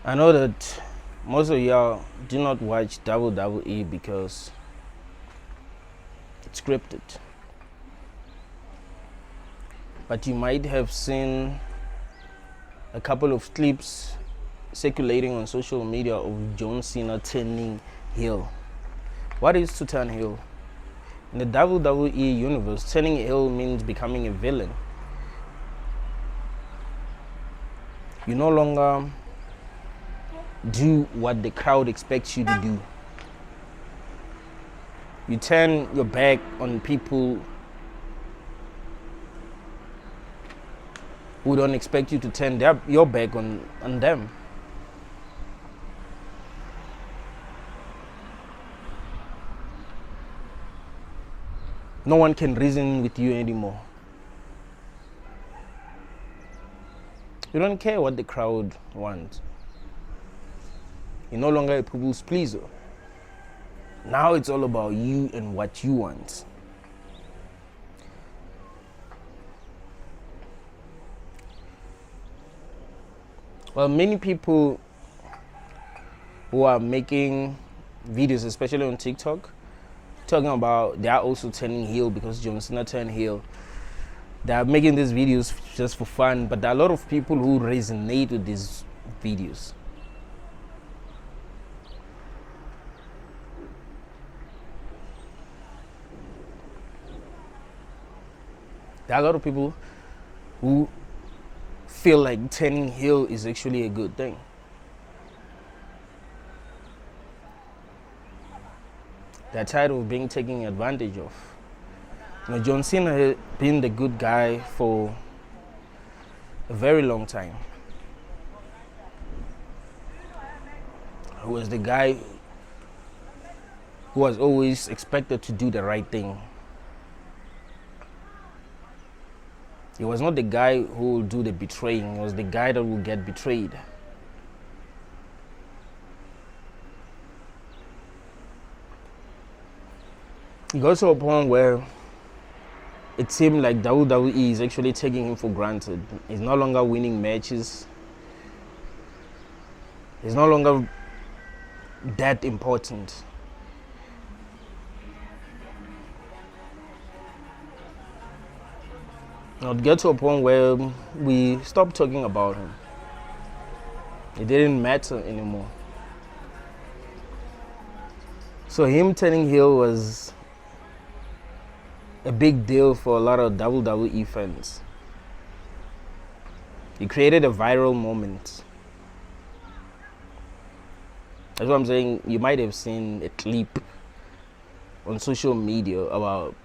I know that most of y'all do not watch WWE because it's scripted. But you might have seen a couple of clips circulating on social media of Cena turning heel. What is to turn heel? In the WWE universe, turning heel means becoming a villain. You no longer do what the crowd expects you to do. You turn your back on people who don't expect you to turn your back on them. No one can reason with you anymore. You don't care what the crowd wants. You're no longer a people's pleaser. Now it's all about you and what you want. Well, many people who are making videos, especially on TikTok, talking about they are also turning heel because John Cena turned heel. They are making these videos just for fun, but there are a lot of people who resonate with these videos. There are a lot of people who feel like turning heel is actually a good thing. They're tired of being taken advantage of. You know, John Cena has been the good guy for a very long time. He was the guy who was always expected to do the right thing. He was not the guy who will do the betraying. He was the guy that will get betrayed. He got to a point where it seemed like WWE is actually taking him for granted. He's no longer winning matches. He's no longer that important. Now, it got to a point where we stopped talking about him. It didn't matter anymore. So him turning heel was a big deal for a lot of WWE fans. He created a viral moment. That's what I'm saying. You might have seen a clip on social media about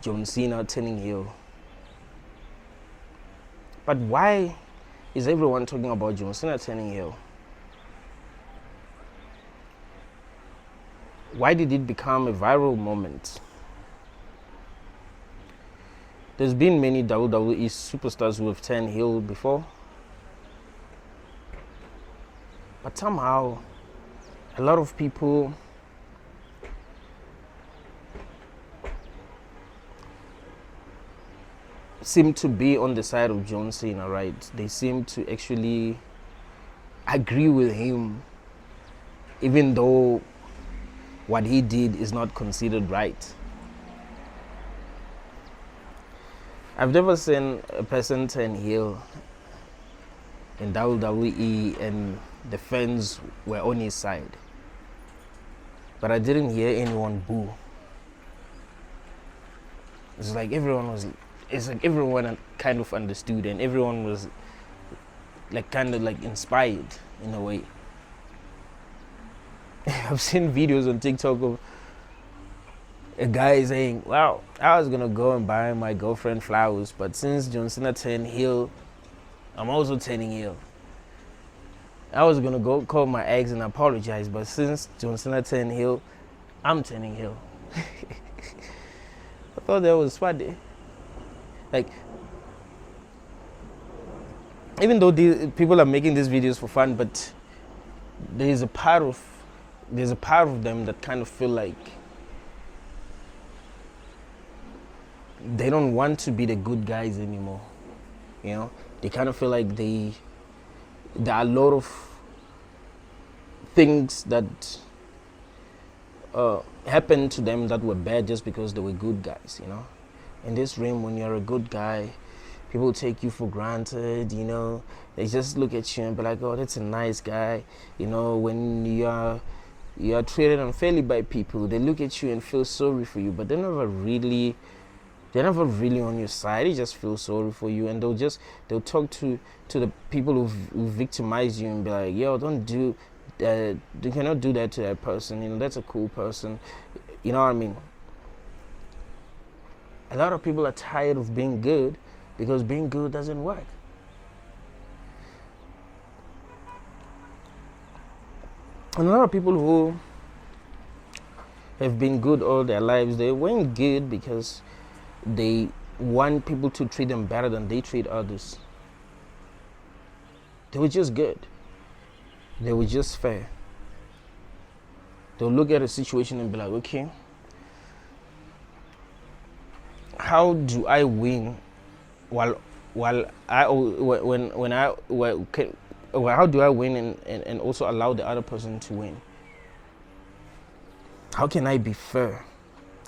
John Cena turning heel. But why is everyone talking about John Cena turning heel? Why did it become a viral moment? There's been many WWE superstars who have turned heel before. But somehow, a lot of people seem to be on the side of John Cena, right? They seem to actually agree with him, even though what he did is not considered right. I've never seen a person turn heel in WWE and the fans were on his side. But I didn't hear anyone boo. It's like everyone kind of understood and everyone was like kind of like inspired in a way. I've seen videos on TikTok of a guy saying, wow, I was gonna go and buy my girlfriend flowers, but since John Cena turned heel, I'm also turning heel. I was gonna go call my ex and apologize, but since John Cena turned heel, I'm turning heel. I thought that was funny. Like, even though people are making these videos for fun, but there's a part of them that kind of feel like they don't want to be the good guys anymore. You know, they kind of feel like there are a lot of things that happened to them that were bad just because they were good guys, you know. In this realm, when you're a good guy, people take you for granted, you know. They just look at you and be like, oh, that's a nice guy. You know, when you are treated unfairly by people, they look at you and feel sorry for you, but they're never really on your side. They just feel sorry for you, and they'll talk to the people who victimize you and be like, yo, don't do that. You cannot do that to that person. You know, that's a cool person. You know what I mean? A lot of people are tired of being good because being good doesn't work. And a lot of people who have been good all their lives, they weren't good because they want people to treat them better than they treat others. They were just good. They were just fair. They'll look at a situation and be like, okay, how do I win how do I win and also allow the other person to win? How can I be fair?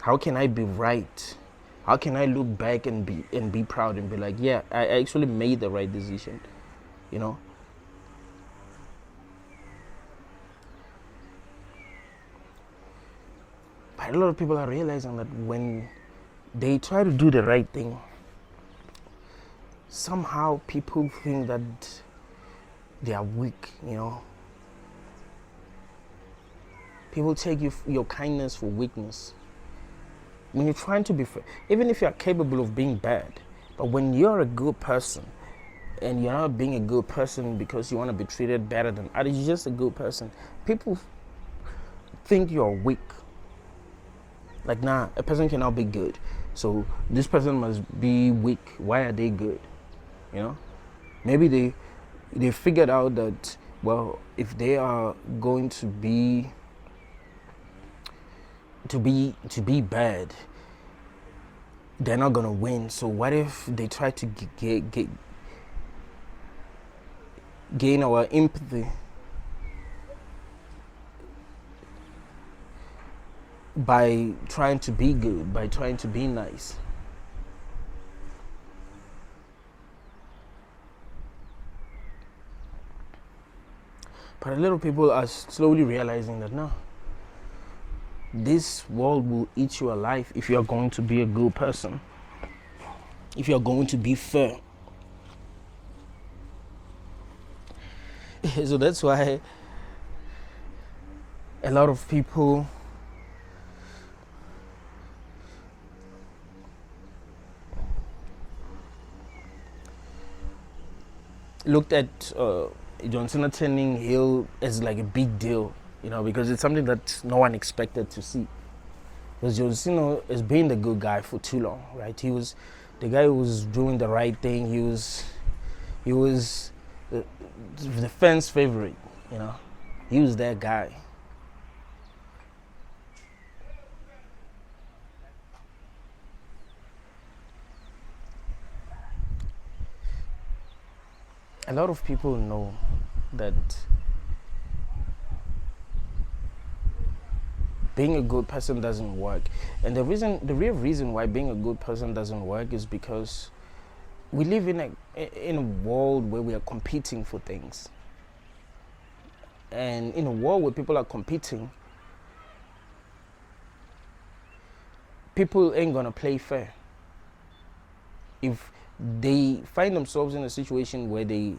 How can I be right? How can I look back and be proud and be like, yeah, I actually made the right decision, you know? But a lot of people are realizing that when they try to do the right thing, somehow people think that they are weak, you know? People take your kindness for weakness. When you're trying to be fair, even if you're capable of being bad, but when you're a good person and you're not being a good person because you want to be treated better than others, you're just a good person, people think you're weak. Like, nah, a person cannot be good, so this person must be weak. Why are they good? You know? Maybe they figured out that, well, if they are going to be bad, they're not gonna win. So what if they try to gain our empathy by trying to be good, by trying to be nice? But a lot of people are slowly realizing that no, this world will eat you alive if you are going to be a good person, if you are going to be fair. So that's why a lot of people looked at John Cena turning heel as like a big deal, you know, because it's something that no one expected to see. Because John Cena has been the good guy for too long, right? He was the guy who was doing the right thing. He was the fans' favorite, you know. He was that guy. A lot of people know that being a good person doesn't work. And the real reason why being a good person doesn't work is because we live in a world where we are competing for things. And in a world where people are competing, people ain't gonna play fair. If they find themselves in a situation where they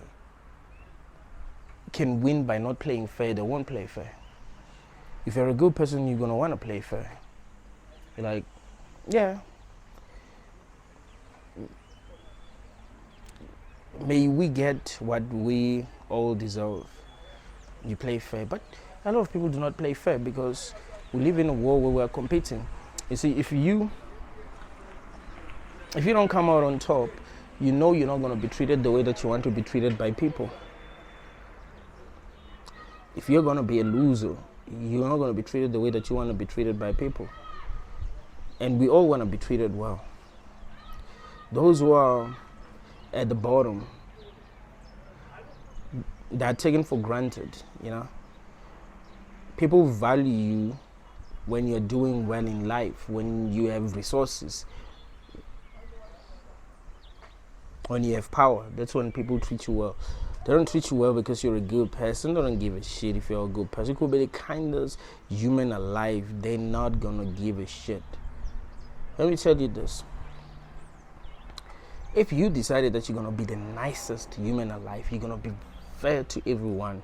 can win by not playing fair, they won't play fair. If you're a good person, you're gonna want to play fair. You're like, yeah, may we get what we all deserve. You play fair. But a lot of people do not play fair because we live in a world where we're competing. You see, if you don't come out on top, you know you're not going to be treated the way that you want to be treated by people. If you're going to be a loser, you're not going to be treated the way that you want to be treated by people. And we all want to be treated well. Those who are at the bottom, they're taken for granted, you know. People value you when you're doing well in life, when you have resources, when you have power. That's when people treat you well. They don't treat you well because you're a good person. They don't give a shit if you're a good person. You could be the kindest human alive. They're not gonna give a shit. Let me tell you this. If you decided that you're gonna be the nicest human alive, you're gonna be fair to everyone,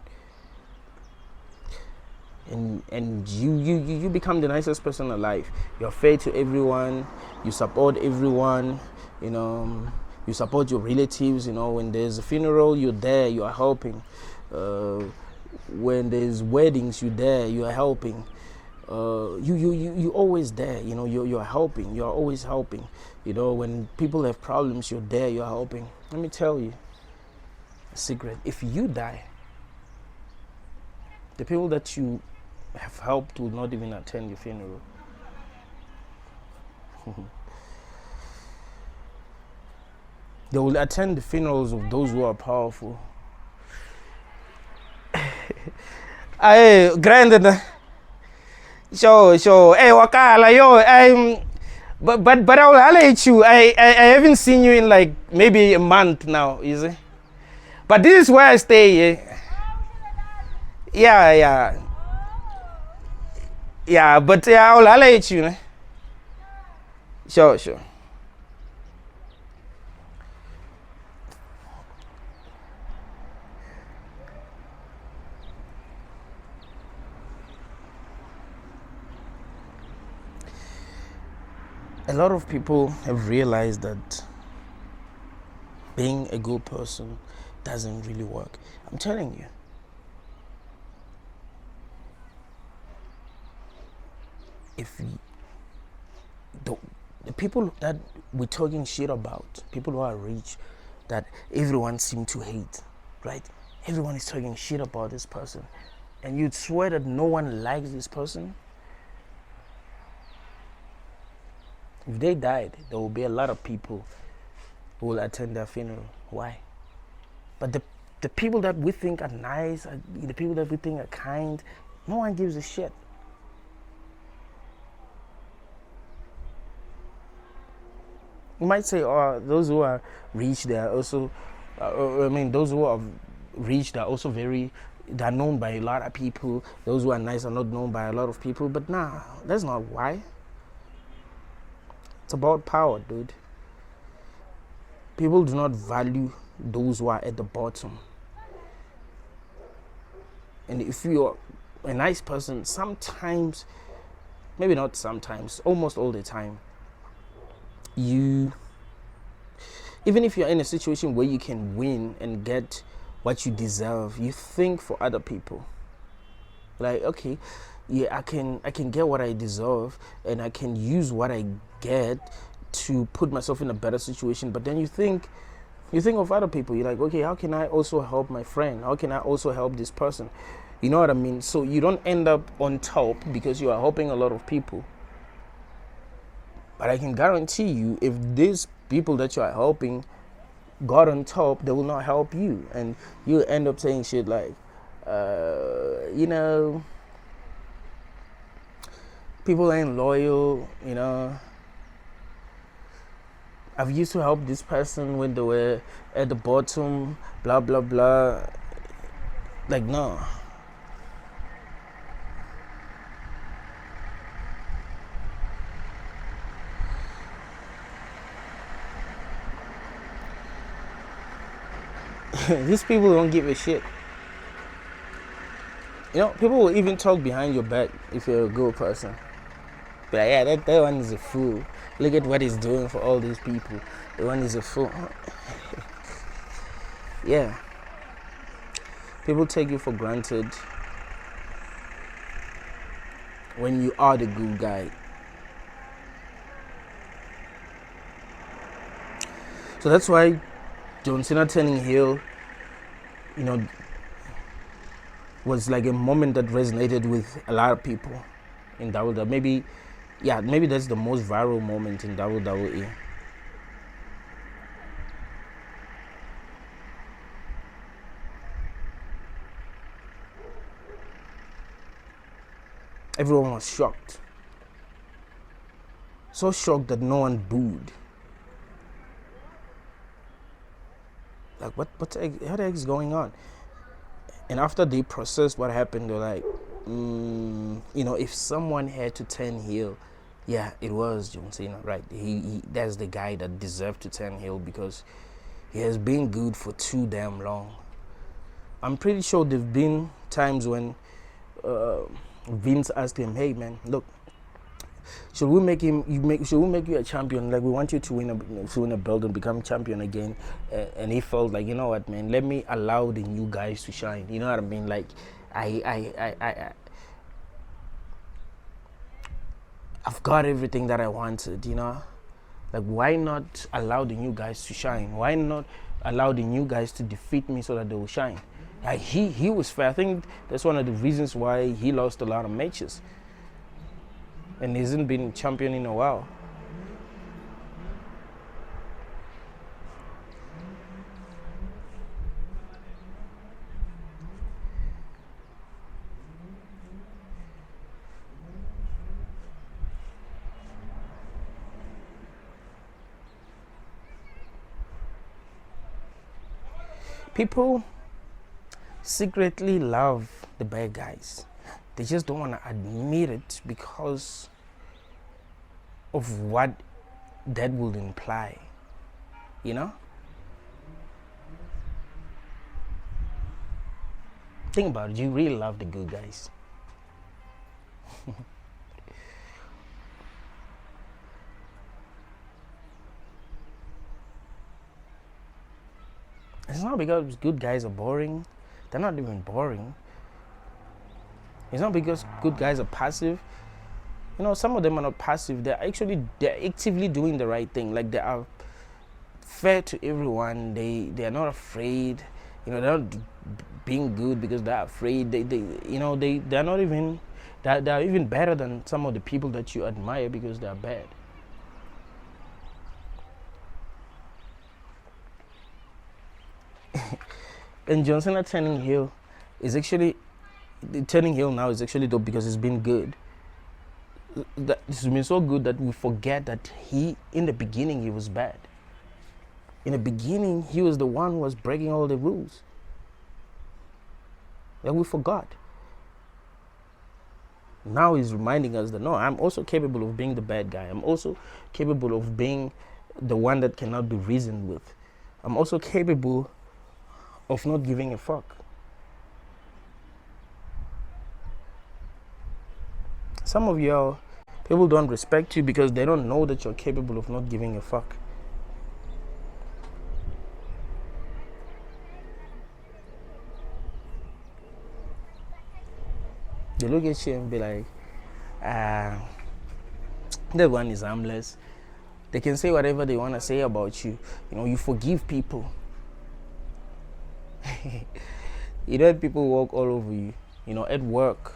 and you become the nicest person alive. You're fair to everyone. You support everyone. You support your relatives. When there's a funeral, you're there. You are helping. When there's weddings, you're there. You are helping. You always there. You're helping. You're always helping. When people have problems, you're there. You're helping. Let me tell you a secret. If you die, the people that you have helped will not even attend your funeral. They will attend the funerals of those who are powerful. Hey, granddad. Sure. Hey, wakala, yo, but I'll let you. I haven't seen you in like maybe a month now, is it? But this is where I stay. Yeah, but I'll let you. Sure. A lot of people have realized that being a good person doesn't really work. I'm telling you. If the people that we're talking shit about, people who are rich, that everyone seems to hate, right? Everyone is talking shit about this person, and you'd swear that no one likes this person. If they died, there will be a lot of people who will attend their funeral. Why? But the people that we think are nice, the people that we think are kind, no one gives a shit. You might say, oh, those who are rich, they are also, those who are rich, they're also they're known by a lot of people. Those who are nice are not known by a lot of people. But nah, that's not why. It's about power, dude. People do not value those who are at the bottom. And if you're a nice person, sometimes, maybe not sometimes, almost all the time, even if you're in a situation where you can win and get what you deserve, you think for other people. Like, okay, yeah, I can get what I deserve, and I can use what I get to put myself in a better situation. But then you think of other people. You're like, okay, how can I also help my friend? How can I also help this person? You know what I mean? So you don't end up on top because you are helping a lot of people. But I can guarantee you, if these people that you are helping got on top, they will not help you, and you end up saying shit like, people ain't loyal. I've used to help this person when they were at the bottom, blah blah blah. Like, no. These people don't give a shit. People will even talk behind your back if you're a good person. But yeah, that one is a fool. Look at what he's doing for all these people. The one is a fool. Yeah. People take you for granted when you are the good guy. So that's why Cena turning heel, was like a moment that resonated with a lot of people in WWE. Maybe that's the most viral moment in WWE. everyone was shocked. So shocked that no one booed. Like, what the heck is going on? And after they processed what happened, they're like, if someone had to turn heel, yeah, it was John Cena, right? He that's the guy that deserved to turn heel because he has been good for too damn long. I'm pretty sure there've been times when Vince asked him, "Hey man, look, should we make you a champion? Like, we want you to win a belt and become champion again." And he felt like, you know what, man, let me allow the new guys to shine. You know what I mean? Like, I've got everything that I wanted, you know? Like, why not allow the new guys to shine? Why not allow the new guys to defeat me so that they will shine? Like, he was fair. I think that's one of the reasons why he lost a lot of matches. And he hasn't been champion in a while. People secretly love the bad guys. They just don't want to admit it because of what that would imply, you know? Think about it, you really love the good guys. It's not because good guys are boring. They're not even boring. It's not because good guys are passive. You know, some of them are not passive. They're actively doing the right thing. Like, they are fair to everyone. They are not afraid. You know, they're not being good because they're afraid. They're not even. They're even better than some of the people that you admire because they're bad. And John Cena turning heel now is actually dope because it's been good. It's been so good that we forget that in the beginning, he was bad. In the beginning, he was the one who was breaking all the rules. Like, we forgot. Now he's reminding us that, no, I'm also capable of being the bad guy. I'm also capable of being the one that cannot be reasoned with. I'm also capable of not giving a fuck. Some of y'all, people don't respect you because they don't know that you're capable of not giving a fuck. They look at you and be like, that one is harmless. They can say whatever they want to say about you. You know, you forgive people. You let people walk all over you. You know, at work,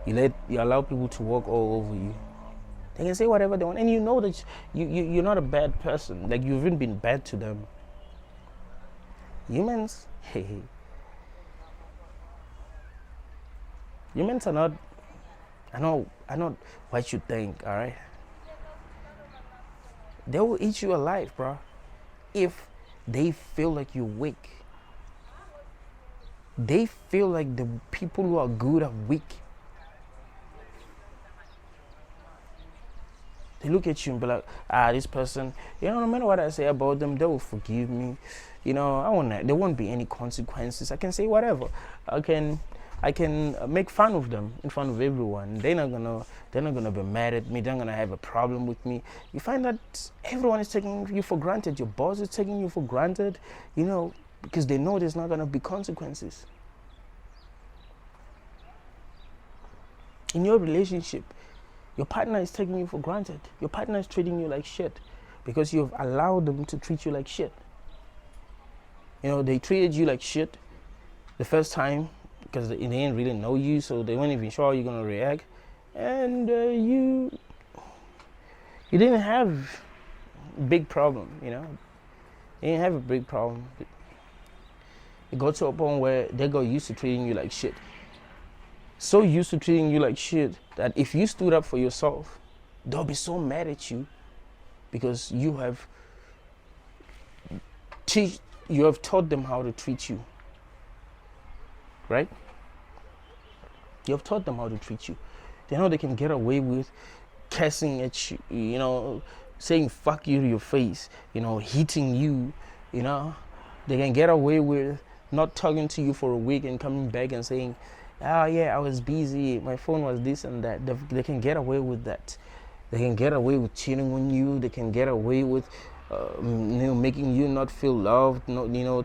you allow people to walk all over you. They can say whatever they want, and you know that you're not a bad person. Like, you've even been bad to them. Humans are not. I know what you think. All right, they will eat you alive, bro, if they feel like you're weak. They feel like the people who are good are weak. They look at you and be like, this person, you know, no matter what I say about them, they will forgive me. You know, there won't be any consequences. I can say whatever. I can make fun of them in front of everyone. They're not gonna be mad at me. They're not gonna have a problem with me. You find that everyone is taking you for granted. Your boss is taking you for granted, you know, because they know there's not gonna be consequences. In your relationship, your partner is taking you for granted. Your partner is treating you like shit because you've allowed them to treat you like shit. You know, they treated you like shit the first time because they didn't really know you, so they weren't even sure how you're gonna react. And you didn't have a big problem, you know. You didn't have a big problem. It got to a point where they got used to treating you like shit. So used to treating you like shit that if you stood up for yourself, they'll be so mad at you because you have taught them how to treat you, right? You have taught them how to treat you. They know they can get away with cursing at you, saying fuck you to your face, hitting you, They can get away with not talking to you for a week and coming back and saying, oh yeah, I was busy, my phone was this and that. They can get away with that. They can get away with cheating on you. They can get away with making you not feel loved,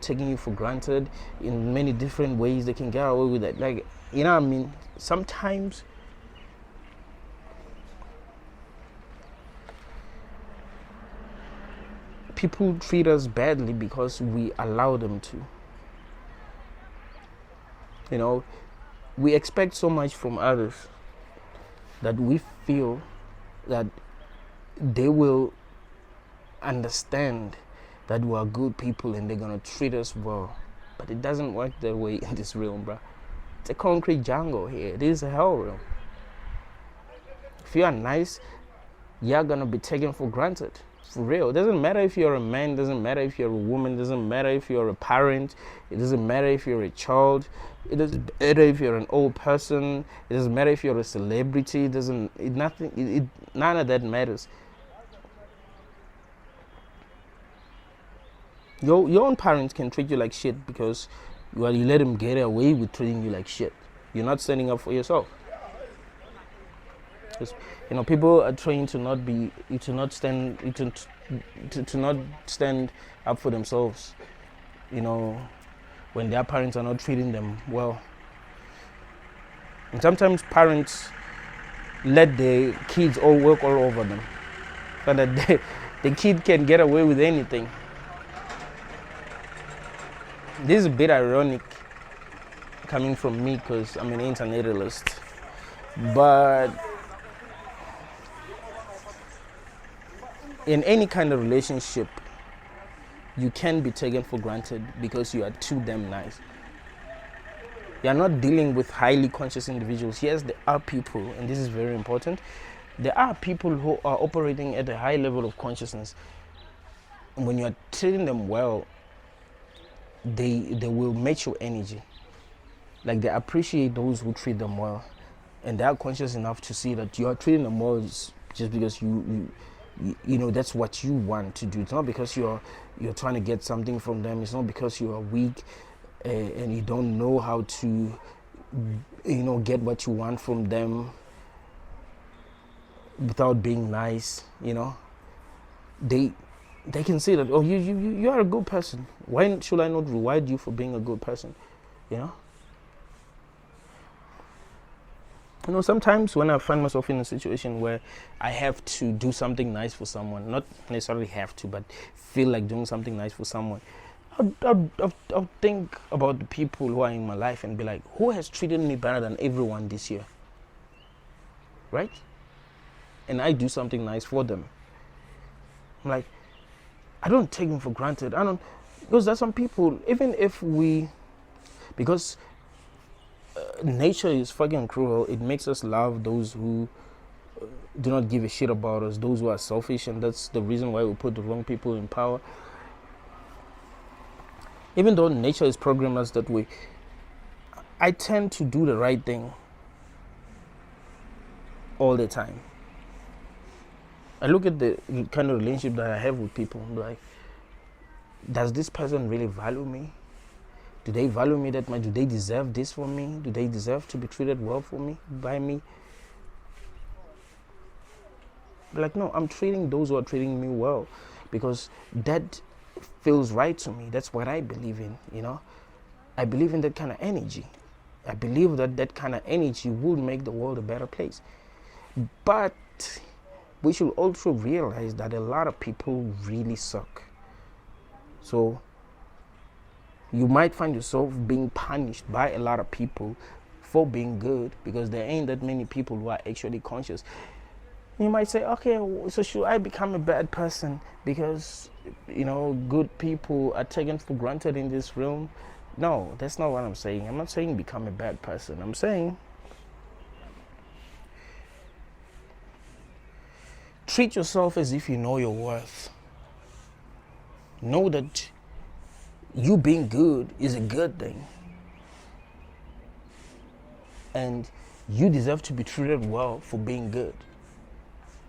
taking you for granted in many different ways. They can get away with that. Like, what I mean? Sometimes people treat us badly because we allow them to. We expect so much from others that we feel that they will understand that we are good people and they're going to treat us well. But it doesn't work that way in this realm, bro. It's a concrete jungle here. This is a hell realm. If you are nice, you're going to be taken for granted. For real. It doesn't matter if you're a man, it doesn't matter if you're a woman, it doesn't matter if you're a parent, it doesn't matter if you're a child, it doesn't matter if you're an old person, it doesn't matter if you're a celebrity, none of that matters. Your own parents can treat you like shit because you let them get away with treating you like shit. You're not standing up for yourself. People are trained to not stand up for themselves. When their parents are not treating them well. And sometimes parents let their kids all work all over them, so that the kid can get away with anything. This is a bit ironic coming from me because I'm an internationalist, but in any kind of relationship, you can be taken for granted because you are too damn nice. You are not dealing with highly conscious individuals. Yes, there are people, and this is very important, there are people who are operating at a high level of consciousness. And when you are treating them well, they will match your energy. Like, they appreciate those who treat them well. And they are conscious enough to see that you are treating them well just because you that's what you want to do. It's not because you're trying to get something from them. It's not because you are weak and you don't know how to get what you want from them without being nice. They can say that, oh, you are a good person. Why should I not reward you for being a good person? Sometimes when I find myself in a situation where I have to do something nice for someone, not necessarily have to, but feel like doing something nice for someone, I'll think about the people who are in my life and be like, who has treated me better than everyone this year? Right? And I do something nice for them. I'm like, I don't take them for granted. Because there's some people, even if because nature is fucking cruel. It makes us love those who do not give a shit about us, those who are selfish, and that's the reason why we put the wrong people in power. Even though nature is programmed us that way, I tend to do the right thing all the time. I look at the kind of relationship that I have with people and be like, does this person really value me? Do they value me that much? Do they deserve this from me? Do they deserve to be treated well by me? Like, no, I'm treating those who are treating me well because that feels right to me. That's what I believe in, I believe in that kind of energy. I believe that kind of energy would make the world a better place. But we should also realize that a lot of people really suck. So you might find yourself being punished by a lot of people for being good because there ain't that many people who are actually conscious. You might say, okay, so should I become a bad person because, good people are taken for granted in this realm? No, that's not what I'm saying. I'm not saying become a bad person. I'm saying treat yourself as if you know your worth. Know that you being good is a good thing. And you deserve to be treated well for being good.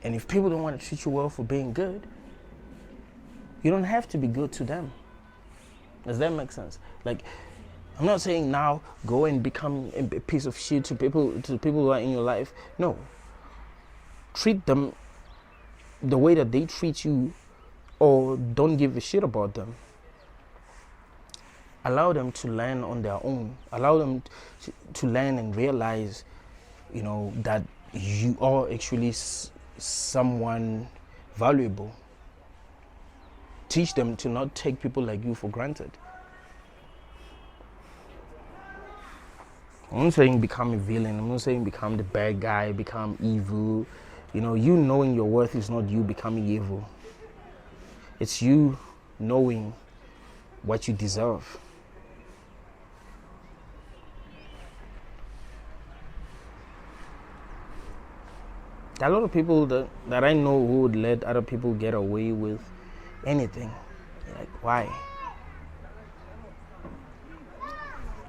And if people don't want to treat you well for being good, you don't have to be good to them. Does that make sense? Like, I'm not saying now go and become a piece of shit to people who are in your life. No. Treat them the way that they treat you, or don't give a shit about them. Allow them to learn on their own. Allow them to learn and realize, that you are actually someone valuable. Teach them to not take people like you for granted. I'm not saying become a villain. I'm not saying become the bad guy, become evil. You knowing your worth is not you becoming evil. It's you knowing what you deserve. There are a lot of people that I know who would let other people get away with anything. Like, why?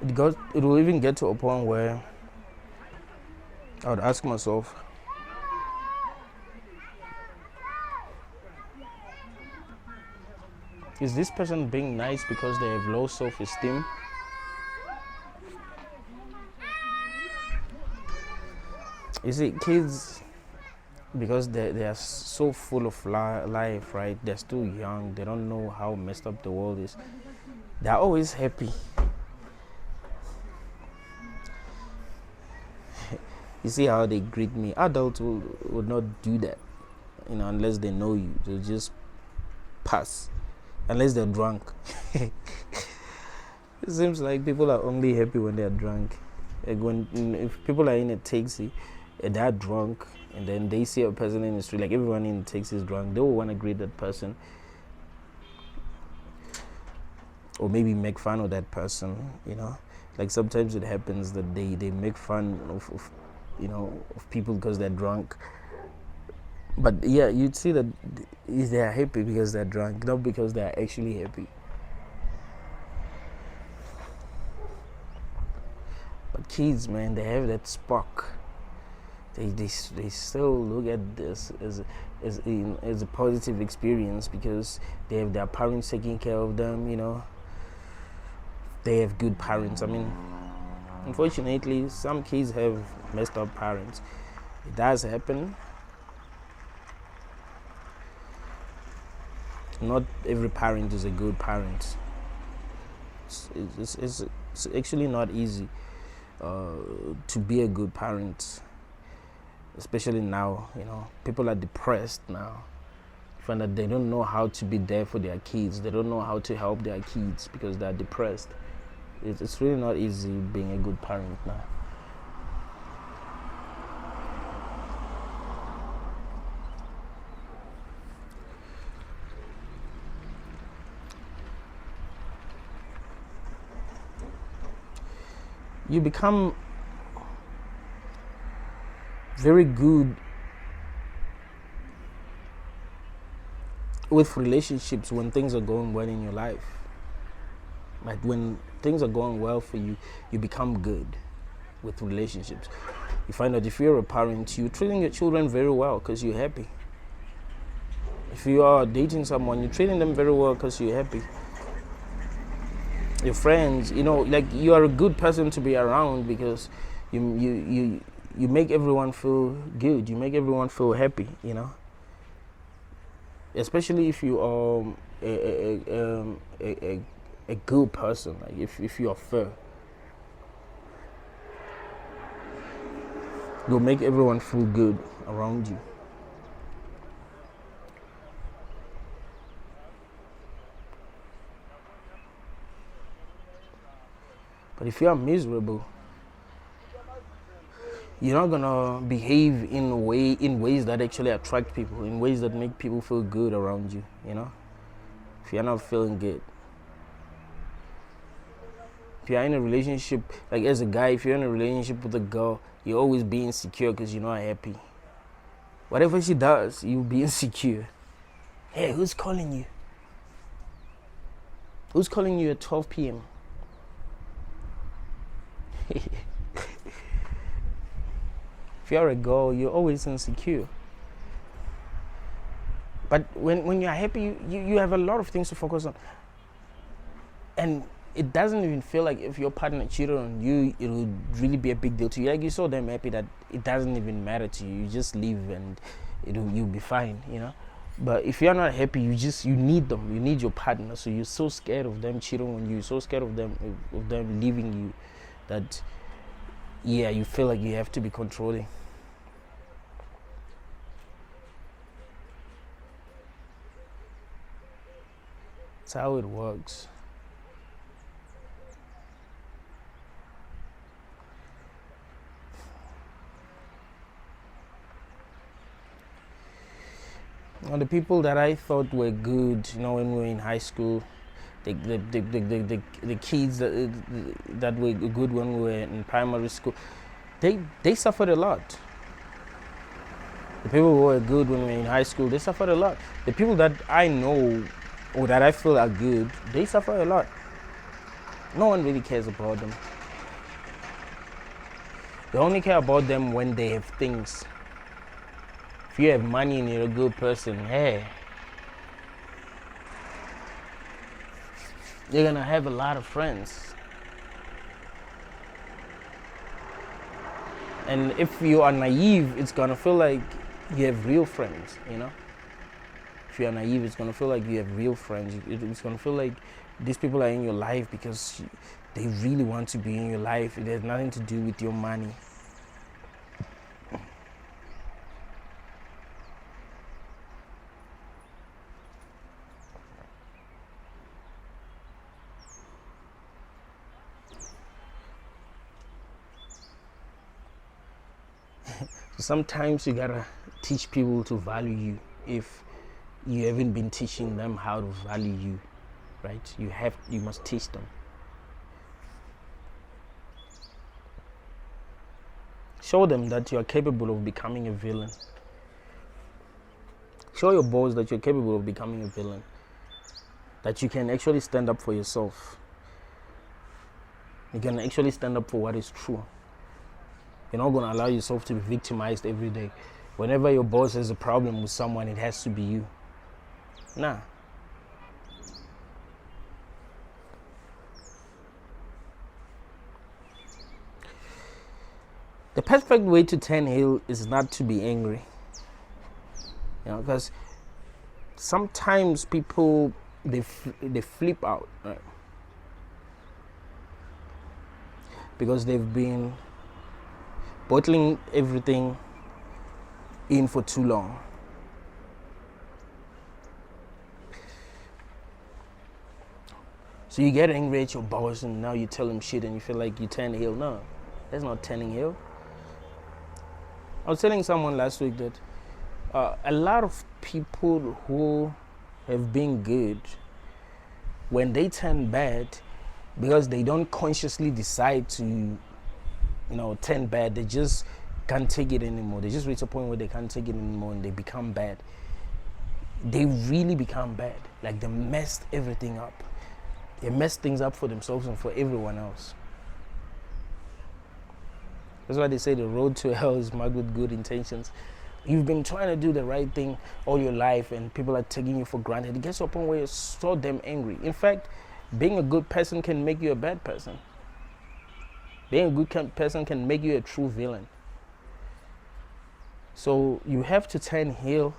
It will even get to a point where I would ask myself, is this person being nice because they have low self-esteem? You see, kids, because they are so full of life, right? They're still young. They don't know how messed up the world is. They're always happy. You see how they greet me. Adults would not do that, unless they know you. They'll just pass, unless they're drunk. It seems like people are only happy when they're drunk. Like if people are in a taxi, they're drunk, and then they see a person in the street, like everyone in the taxi is drunk, they will want to greet that person, or maybe make fun of that person. Like sometimes it happens that they make fun of people because they're drunk. But yeah, you'd see that they're happy because they're drunk, not because they're actually happy. But kids, man, they have that spark. They still look at this as a positive experience because they have their parents taking care of them. They have good parents. I mean, unfortunately, some kids have messed up parents. It does happen. Not every parent is a good parent. It's actually not easy to be a good parent, especially now. People are depressed now. Find that they don't know how to be there for their kids. They don't know how to help their kids because they're depressed. It's really not easy being a good parent now. You become very good with relationships when things are going well in your life. Like when things are going well for you, you become good with relationships. You find out if you're a parent, you're treating your children very well because you're happy. If you are dating someone, you're treating them very well because you're happy. Your friends, like you are a good person to be around because you make everyone feel good. You make everyone feel happy. Especially if you are a good person. Like if you are fair, you'll make everyone feel good around you. But if you are miserable, you're not gonna behave in ways that actually attract people, in ways that make people feel good around you. If you're not feeling good, if you're in a relationship, like as a guy, if you're in a relationship with a girl, you're always being insecure because you're not happy. Whatever she does, you'll be insecure. Hey, who's calling you? Who's calling you at 12 p.m.? If you're a girl, you're always insecure. But when you're happy, you have a lot of things to focus on. And it doesn't even feel like if your partner cheated on you, it would really be a big deal to you. Like, you're so damn happy that it doesn't even matter to you. You just leave and you'll be fine, you know. But if you're not happy, you need them. You need your partner. So you're so scared of them cheating on you, so scared of them leaving you, that you feel like you have to be controlling. That's how it works. Now, the people that I thought were good, when we were in high school, the kids that were good when we were in primary school, they suffered a lot. The people who were good when we were in high school, they suffered a lot. The people that I know or that I feel are good, they suffer a lot. No one really cares about them. They only care about them when they have things. If you have money and you're a good person, hey, you're gonna have a lot of friends. And if you are naive, it's gonna feel like you have real friends, If you are naive, it's gonna feel like you have real friends. It's gonna feel like these people are in your life because they really want to be in your life. It has nothing to do with your money. Sometimes you gotta teach people to value you if you haven't been teaching them how to value you, right? You must teach them. Show them that you are capable of becoming a villain. Show your boss that you're capable of becoming a villain. That you can actually stand up for yourself. You can actually stand up for what is true. You're not going to allow yourself to be victimized every day. Whenever your boss has a problem with someone, it has to be you. Nah. The perfect way to turn heel is not to be angry. Because sometimes people, they flip out, right? Because they've been bottling everything in for too long. So you get angry at your boss and now you tell him shit and you feel like you turn heel. No, that's not turning heel. I was telling someone last week that a lot of people who have been good, when they turn bad, because they don't consciously decide to turn bad, they just can't take it anymore. They just reach a point where they can't take it anymore and they become bad. They really become bad. Like, they messed everything up. They messed things up for themselves and for everyone else. That's why they say the road to hell is marked with good intentions. You've been trying to do the right thing all your life and people are taking you for granted. It gets to a point where you're so damn angry. In fact, being a good person can make you a bad person. Being a good person can make you a true villain. So you have to turn heel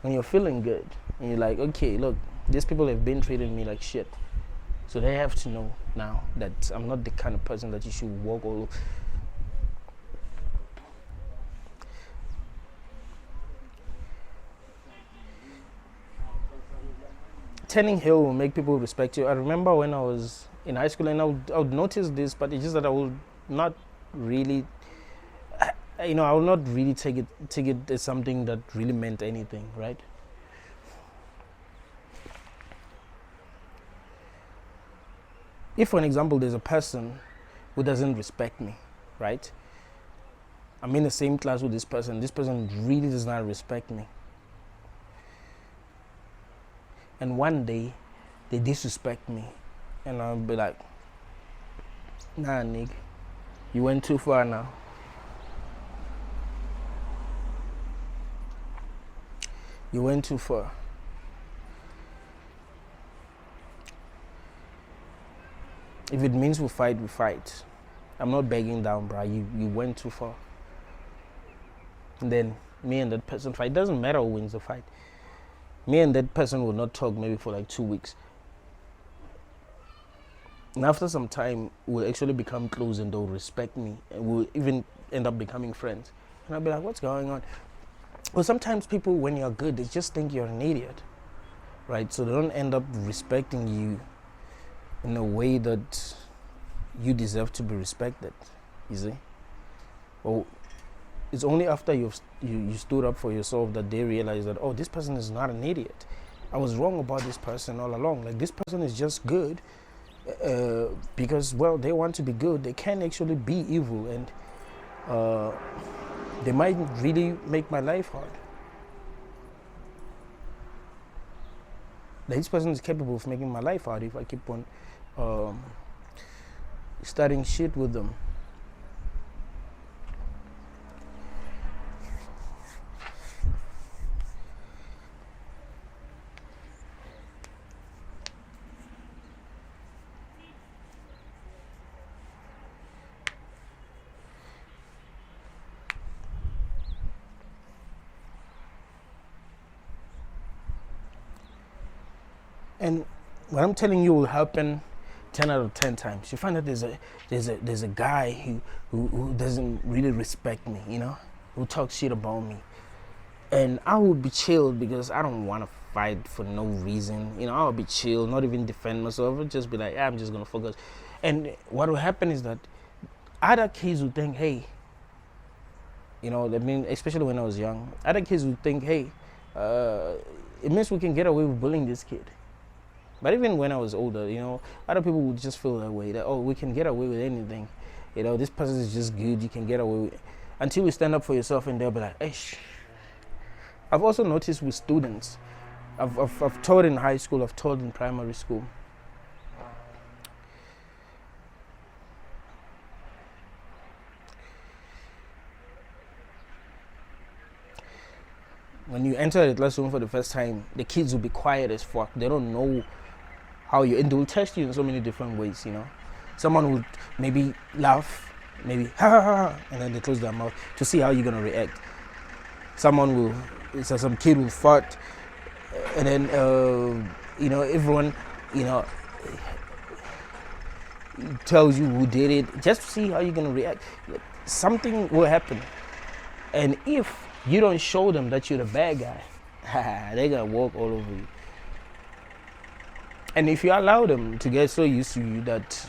when you're feeling good. And you're like, okay, look, these people have been treating me like shit. So they have to know now that I'm not the kind of person that you should walk all over. Turning heel will make people respect you. I remember when I was in high school and I would notice this, but it's just that I would not really, I will not really take it as something that really meant anything, right? If, for an example, there's a person who doesn't respect me, right? I'm in the same class with this person. This person really does not respect me. And one day, they disrespect me. And I'll be like, nah, nigga, you went too far now. You went too far. If it means we fight, we fight. I'm not begging down, bro. You went too far. And then me and that person fight. It doesn't matter who wins the fight. Me and that person will not talk maybe for like 2 weeks. And after some time, we'll actually become close and they'll respect me. And we'll even end up becoming friends. And I'll be like, what's going on? Well, sometimes people, when you're good, they just think you're an idiot, right? So they don't end up respecting you in a way that you deserve to be respected, you see? Well, it's only after you stood up for yourself that they realize that, oh, this person is not an idiot. I was wrong about this person all along. Like, this person is just good because, well, they want to be good. They can actually be evil, and they might really make my life hard. This person is capable of making my life hard if I keep on starting shit with them. And what I'm telling you will happen 10 out of 10 times. You find that there's a guy who doesn't really respect me, you know, who talks shit about me. And I would be chilled because I don't want to fight for no reason. You know, I would be chill, not even defend myself. I'd just be like, I'm just going to focus. And what will happen is that other kids would think, hey, you know, I mean, especially when I was young, other kids would think, hey, it means we can get away with bullying this kid. But even when I was older, you know, other people would just feel that way, that, oh, we can get away with anything. You know, this person is just good, you can get away with it. Until you stand up for yourself and they'll be like, hey, I've also noticed with students, I've taught in high school, I've taught in primary school. When you enter the classroom for the first time, the kids will be quiet as fuck. They don't know how you, and they will test you in so many different ways, you know. Someone would maybe laugh, maybe ha ha ha, and then they close their mouth to see how you're gonna react. Someone will, so some kid will fart, and then you know, everyone, you know, tells you who did it, just to see how you're gonna react. Something will happen, and if you don't show them that you're the bad guy, they're gonna walk all over you. And if you allow them to get so used to you that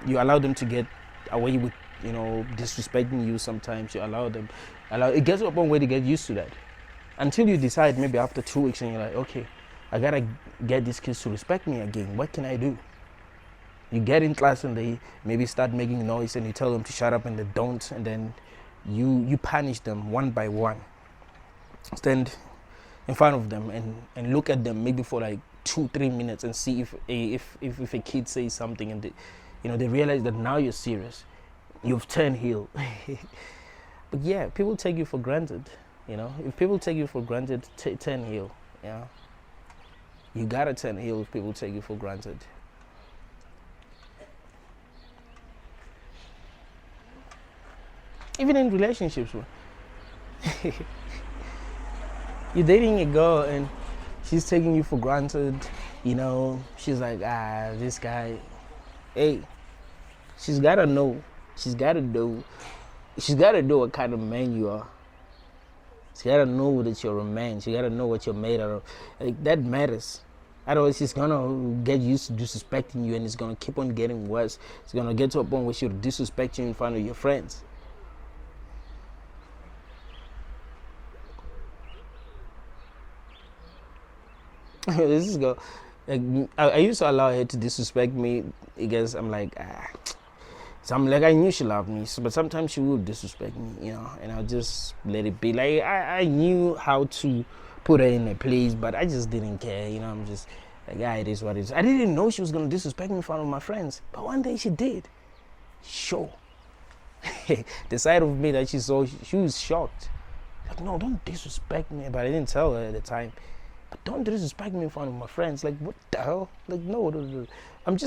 you allow them to get away with, you know, disrespecting you sometimes, you allow them, it gets up one way to get used to that. Until you decide maybe after 2 weeks and you're like, okay, I gotta get these kids to respect me again. What can I do? You get in class and they maybe start making noise and you tell them to shut up and they don't, and then you punish them one by one. Stand in front of them and look at them maybe for like 2-3 minutes and see if a kid says something and they, you know, they realize that now you're serious. You've turned heel. But yeah, people take you for granted, you know. If people take you for granted, turn heel, you know. You gotta turn heel if people take you for granted. Even in relationships, you're dating a girl and she's taking you for granted, you know. She's like, this guy, hey, she's gotta know what kind of man you are. She gotta know that you're a man. She gotta know what you're made out of. Like, that matters. Otherwise, she's gonna get used to disrespecting you, and it's gonna keep on getting worse. It's gonna get to a point where she'll disrespect you in front of your friends. This is go. Like, I used to allow her to disrespect me because I'm like, So I'm like, I knew she loved me, so, but sometimes she would disrespect me, and I'll just let it be. Like, I knew how to put her in a place, but I just didn't care, I'm just like, yeah, it is what it is. I didn't know she was going to disrespect me in front of my friends, but one day she did. Sure. The side of me that she saw, she was shocked. Like, no, don't disrespect me. But I didn't tell her at the time. But don't disrespect me in front of my friends. Like, what the hell? Like, no. I'm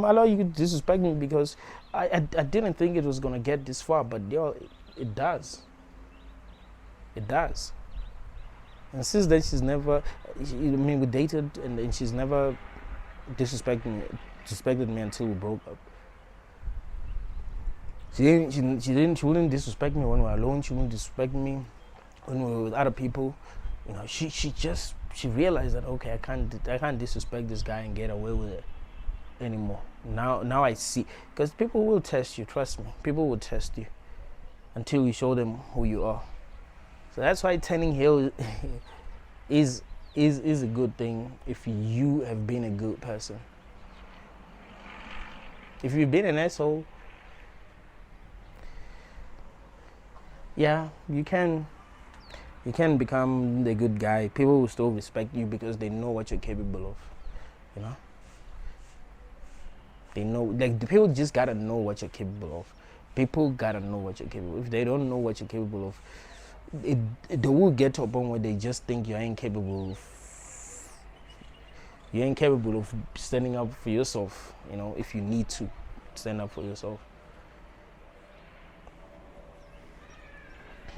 allowing you to disrespect me because I didn't think it was going to get this far. But, it does. It does. And since then, we dated, and she's never disrespected me until we broke up. She wouldn't disrespect me when we were alone. She wouldn't disrespect me when we were with other people. She realized that, okay, I can't disrespect this guy and get away with it anymore. Now I see, because people will test you. Trust me, people will test you until you show them who you are. So that's why turning heel is a good thing if you have been a good person. If you've been an asshole, yeah, you can become the good guy. People will still respect you because they know what you're capable of. They know, like, the people just gotta know what you're capable of. People gotta know what you're capable of. If they don't know what you're capable of, they will get to a point where they just think you're incapable of standing up for yourself, if you need to stand up for yourself.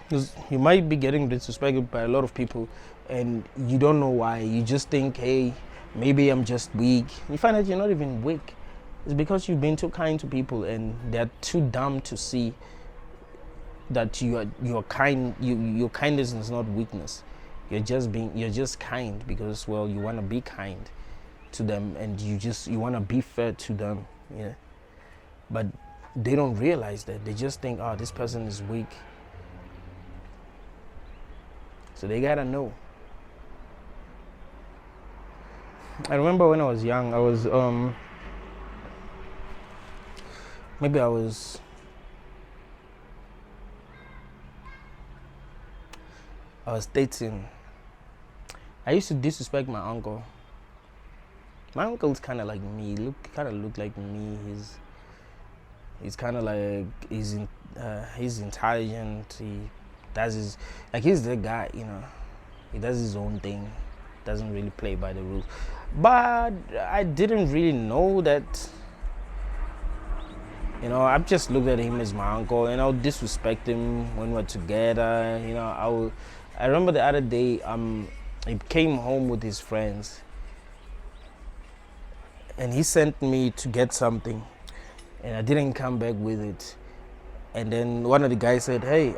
Because you might be getting disrespected by a lot of people and you don't know why. You just think, hey, maybe I'm just weak. You find out you're not even weak. It's because you've been too kind to people and they're too dumb to see that you're kind. Your kindness is not weakness. You're just kind because, well, you want to be kind to them and you want to be fair to them. Yeah. But they don't realize that. They just think, oh, this person is weak. So they gotta know. I remember when I was young, I was I was 13. I used to disrespect my uncle. My uncle's kind of like me. Look like me. He's kind of like he's intelligent. He's the guy. He does his own thing. Doesn't really play by the rules. But I didn't really know that. I just looked at him as my uncle, and I would disrespect him when we're together. I remember the other day, he came home with his friends, and he sent me to get something, and I didn't come back with it. And then one of the guys said, "Hey,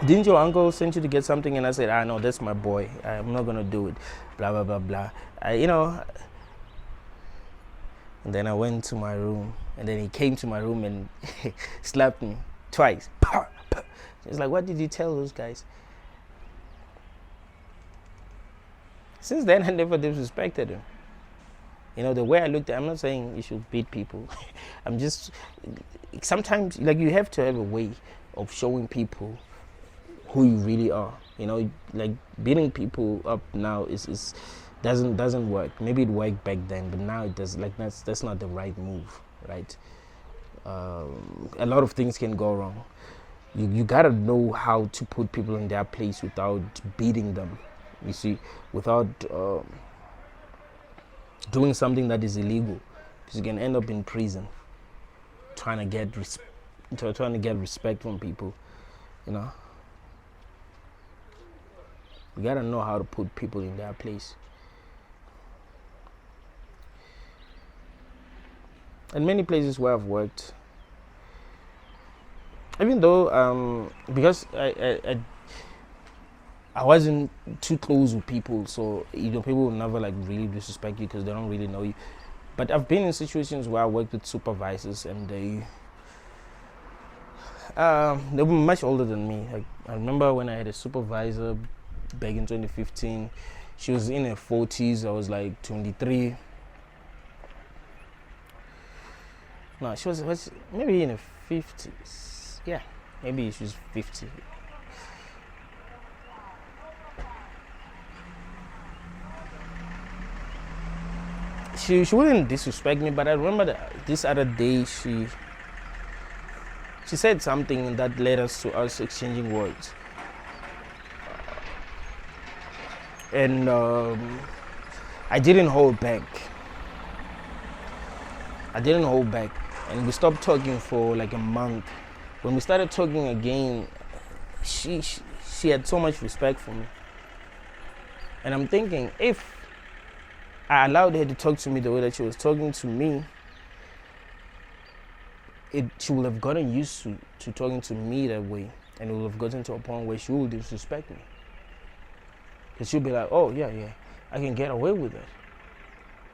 didn't your uncle send you to get something?" And I said, no, that's my boy. I'm not gonna do it. Blah blah blah blah. And then I went to my room, and then he came to my room and slapped me twice. He's like, "What did you tell those guys?" Since then, I never disrespected him. The way I looked at, I'm not saying you should beat people. I'm just, sometimes, like, you have to have a way of showing people who you really are. Like, beating people up now doesn't work. Maybe it worked back then, but now it does. Like, that's not the right move, right? A lot of things can go wrong. You gotta know how to put people in their place without beating them. You see, without doing something that is illegal, because you can end up in prison trying to get respect from people. You gotta know how to put people in their place. In many places where I've worked, even though because I wasn't too close with people, so people will never like really disrespect you because they don't really know you. But I've been in situations where I worked with supervisors and they were much older than me. Like, I remember when I had a supervisor back in 2015. She was in her 40s. I was like 23. No, she was maybe in the 50s. Yeah, maybe she was 50. She wouldn't disrespect me, but I remember that this other day she said something that led us to us exchanging words, and I didn't hold back. And we stopped talking for like a month. When we started talking again, she had so much respect for me, and I'm thinking, if I allowed her to talk to me the way that she was talking to me, she would have gotten used to talking to me that way, and it would have gotten to a point where she would disrespect me. Because she'll be like, oh, yeah, I can get away with it.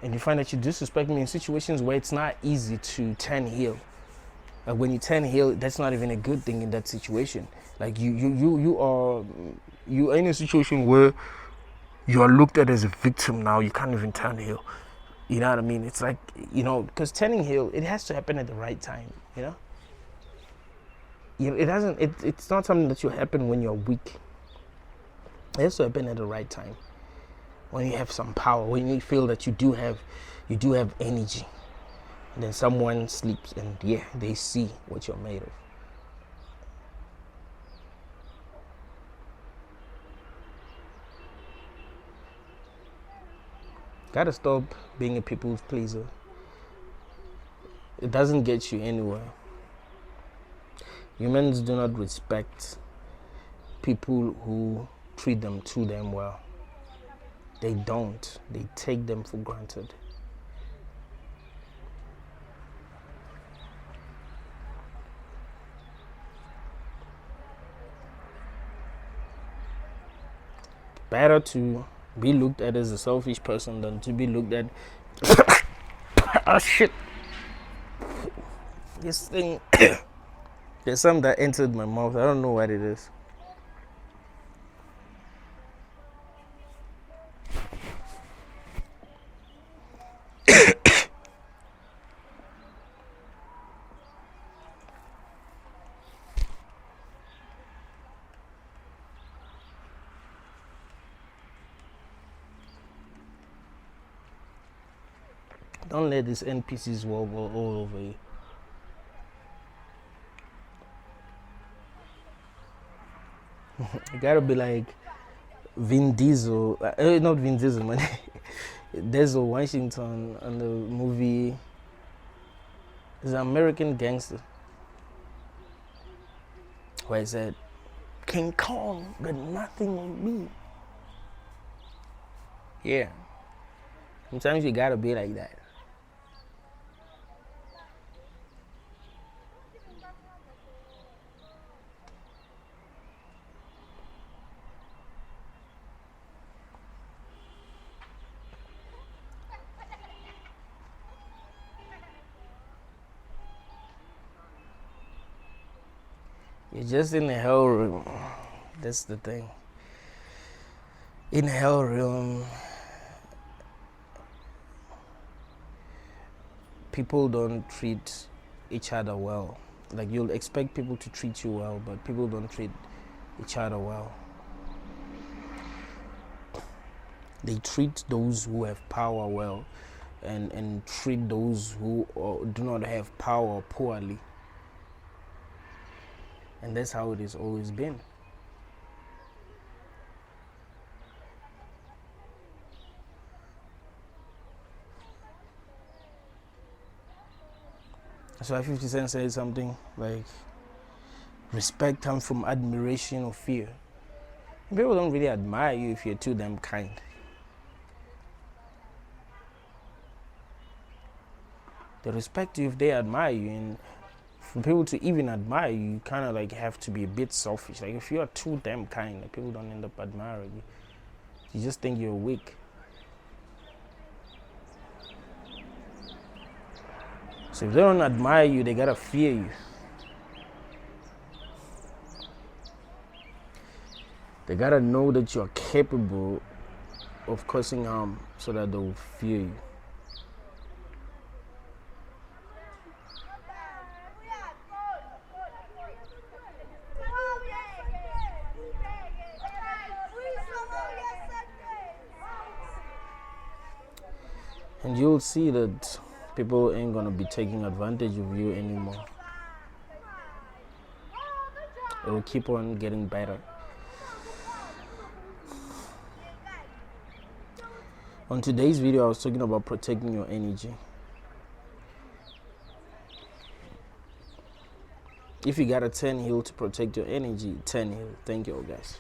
And you find that you disrespect me in situations where it's not easy to turn heel. Like when you turn heel, that's not even a good thing in that situation. Like you are in a situation where you are looked at as a victim now. You can't even turn heel. You know what I mean? It's like, because turning heel, it has to happen at the right time, It doesn't, it's not something that will happen when you're weak. It has to happen at the right time. When you have some power, when you feel that you do have energy. And then someone sleeps and they see what you're made of. Gotta stop being a people's pleaser. It doesn't get you anywhere. Humans do not respect people who treat them too damn well. They don't. They take them for granted. Better to be looked at as a selfish person than to be looked at. Oh shit. This thing. There's something that entered my mouth. I don't know what it is. Don't let these NPCs walk all over you. You gotta be like Vin Diesel, not Vin Diesel, man. Denzel Washington on the movie. He's an American gangster. Where he said, King Kong got nothing on me. Yeah. Sometimes you gotta be like that. You're just in the hell room. That's the thing. In the hell room, people don't treat each other well. Like you'll expect people to treat you well, but people don't treat each other well. They treat those who have power well and treat those who do not have power poorly. And that's how it has always been. So 50 Cent said something like, respect comes from admiration or fear. People don't really admire you if you're too damn kind. They respect you if they admire you, and for people to even admire you, you kind of like have to be a bit selfish. Like if you are too damn kind, like, people don't end up admiring you. You just think you're weak. So if they don't admire you, they gotta fear you. They gotta know that you're capable of causing harm so that they'll fear you. And you'll see that people ain't gonna be taking advantage of you anymore. It will keep on getting better. On today's video, I was talking about protecting your energy. If you got a 10 heel to protect your energy, 10 heel. Thank you all, guys.